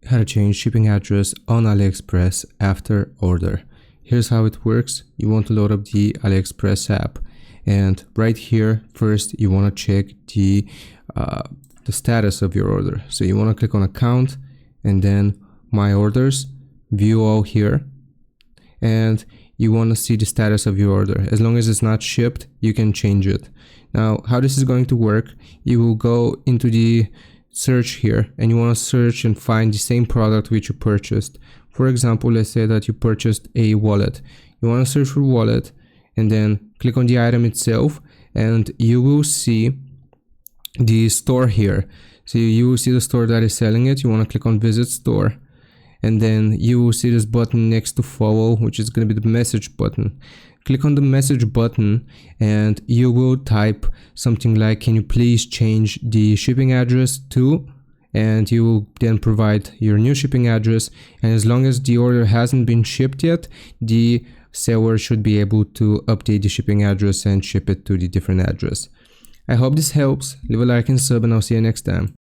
how to change shipping address on AliExpress after order. Here's how it works. You want to load up the AliExpress app, and right here first you want to check the status of your order. So you want to click on account and then my orders, view all here, and you want to see the status of your order. As long as it's not shipped, you can change it. Now, how this is going to work, you will go into the search here and you want to search and find the same product which you purchased. For example, let's say that you purchased a wallet. You want to search for wallet and then click on the item itself, and you will see the store here. So you will see the store that is selling it. You want to click on visit store, and then you will see this button next to follow, which is going to be the message button. Click on the message button and you will type something like, can you please change the shipping address to, and you will then provide your new shipping address. And as long as the order hasn't been shipped yet, the seller should be able to update the shipping address and ship it to the different address. I hope this helps. Leave a like and sub, and I'll see you next time.